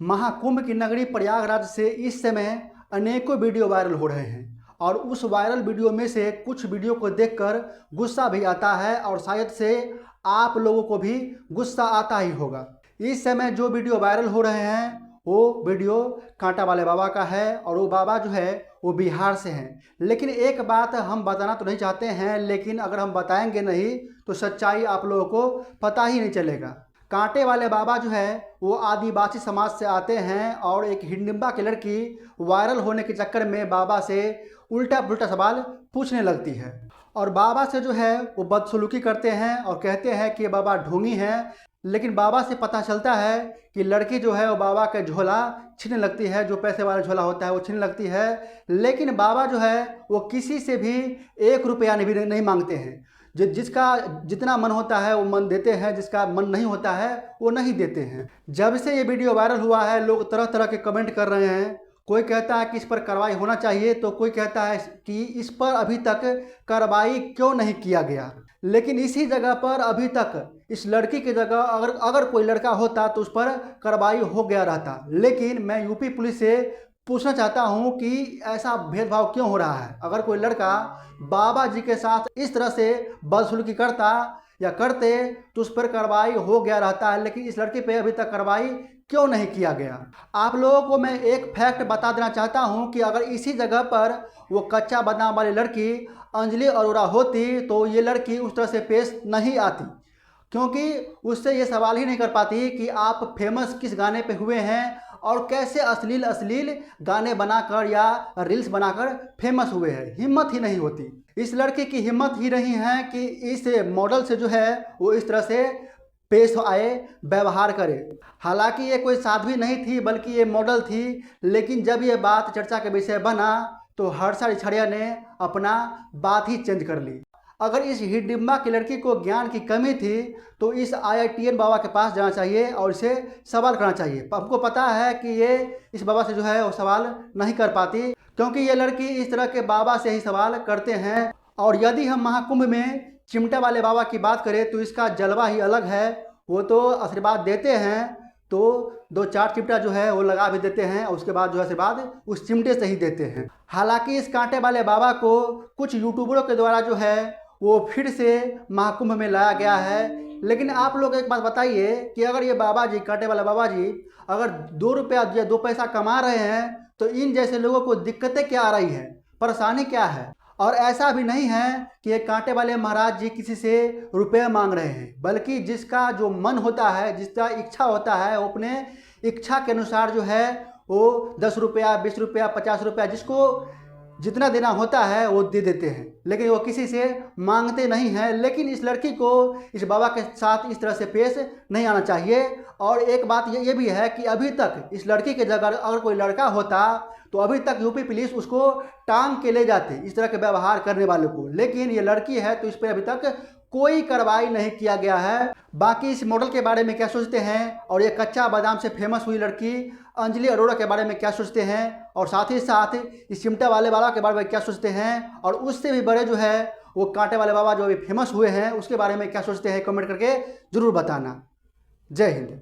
महाकुंभ की नगरी प्रयागराज से इस समय अनेकों वीडियो वायरल हो रहे हैं और उस वायरल वीडियो में से कुछ वीडियो को देखकर गुस्सा भी आता है और शायद से आप लोगों को भी गुस्सा आता ही होगा। इस समय जो वीडियो वायरल हो रहे हैं वो वीडियो कांटा वाले बाबा का है और वो बाबा जो है वो बिहार से हैं। लेकिन एक बात हम बताना तो नहीं चाहते हैं, लेकिन अगर हम बताएंगे नहीं तो सच्चाई आप लोगों को पता ही नहीं चलेगा। कांटे वाले बाबा जो है वो आदिवासी समाज से आते हैं और एक हिडिंबा की लड़की वायरल होने के चक्कर में बाबा से उल्टा पुल्टा सवाल पूछने लगती है और बाबा से जो है वो बदसलूकी करते हैं और कहते हैं कि बाबा ढोंगी हैं। लेकिन बाबा से पता चलता है कि लड़की जो है वो बाबा का झोला छीनने लगती है, जो पैसे वाला झोला होता है वो छीनने लगती है। लेकिन बाबा जो है वो किसी से भी 1 रुपया नहीं मांगते हैं। जिसका जितना मन होता है वो मन देते हैं, जिसका मन नहीं होता है वो नहीं देते हैं। जब से ये वीडियो वायरल हुआ है लोग तरह तरह के कमेंट कर रहे हैं। कोई कहता है कि इस पर कार्रवाई होना चाहिए तो कोई कहता है कि इस पर अभी तक कार्रवाई क्यों नहीं किया गया। लेकिन इसी जगह पर अभी तक इस लड़की की जगह अगर कोई लड़का होता तो उस पर कार्रवाई हो गया रहता। लेकिन मैं यूपी पुलिस से पूछना चाहता हूं कि ऐसा भेदभाव क्यों हो रहा है। अगर कोई लड़का बाबा जी के साथ इस तरह से बदसलूकी करता या करते तो उस पर कार्रवाई हो गया रहता है, लेकिन इस लड़की पे अभी तक कार्रवाई क्यों नहीं किया गया। आप लोगों को मैं एक फैक्ट बता देना चाहता हूं कि अगर इसी जगह पर वो कच्चा बादाम वाली लड़की अंजलि अरोड़ा होती तो ये लड़की उस तरह से पेश नहीं आती, क्योंकि उससे ये सवाल ही नहीं कर पाती कि आप फेमस किस गाने पे हुए हैं और कैसे अश्लील गाने बनाकर या रील्स बनाकर फेमस हुए हैं। हिम्मत ही नहीं होती, इस लड़की की हिम्मत ही नहीं है कि इस मॉडल से जो है वो इस तरह से पेश आए, व्यवहार करे। हालांकि ये कोई साध्वी नहीं थी बल्कि ये मॉडल थी। लेकिन जब ये बात चर्चा के विषय बना तो हर्षा रिछड़िया ने अपना बात ही चेंज कर ली। अगर इस हिडिंबा की लड़की को ज्ञान की कमी थी तो इस IITN बाबा के पास जाना चाहिए और इसे सवाल करना चाहिए। हमको पता है कि ये इस बाबा से जो है वो सवाल नहीं कर पाती, क्योंकि ये लड़की इस तरह के बाबा से ही सवाल करते हैं। और यदि हम महाकुंभ में चिमटा वाले बाबा की बात करें तो इसका जलवा ही अलग है। वो तो आशीर्वाद देते हैं तो 2-4 चिमटा जो है वो लगा भी देते हैं और उसके बाद जो है आशीर्वाद उस चिमटे से ही देते हैं। हालांकि इस कांटे वाले बाबा को कुछ यूट्यूबरों के द्वारा जो है वो फिर से महाकुंभ में लाया गया है। लेकिन आप लोग एक बात बताइए कि अगर ये बाबा जी, कांटे वाले बाबा जी, अगर 2 रुपया या 2 पैसा कमा रहे हैं तो इन जैसे लोगों को दिक्कतें क्या आ रही हैं, परेशानी क्या है। और ऐसा भी नहीं है कि ये कांटे वाले महाराज जी किसी से रुपये मांग रहे हैं, बल्कि जिसका जो मन होता है, जिसका इच्छा होता है, वो अपने इच्छा के अनुसार जो है वो 10 रुपया, 20 रुपया, 50 रुपया, जिसको जितना देना होता है वो दे देते हैं। लेकिन वो किसी से मांगते नहीं हैं। लेकिन इस लड़की को इस बाबा के साथ इस तरह से पेश नहीं आना चाहिए। और एक बात ये भी है कि अभी तक इस लड़की के जगह अगर कोई लड़का होता तो अभी तक यूपी पुलिस उसको टांग के ले जाते इस तरह के व्यवहार करने वालों को। लेकिन ये लड़की है तो इस पर अभी तक कोई कार्रवाई नहीं किया गया है। बाकी इस मॉडल के बारे में क्या सोचते हैं और ये कच्चा बादाम से फेमस हुई लड़की अंजलि अरोड़ा के बारे में क्या सोचते हैं, और साथ ही साथ इस चिमटा वाले बाबा के बारे में क्या सोचते हैं, और उससे भी बड़े जो है वो कांटे वाले बाबा जो अभी फेमस हुए हैं उसके बारे में क्या सोचते हैं, कमेंट करके ज़रूर बताना। जय हिंद।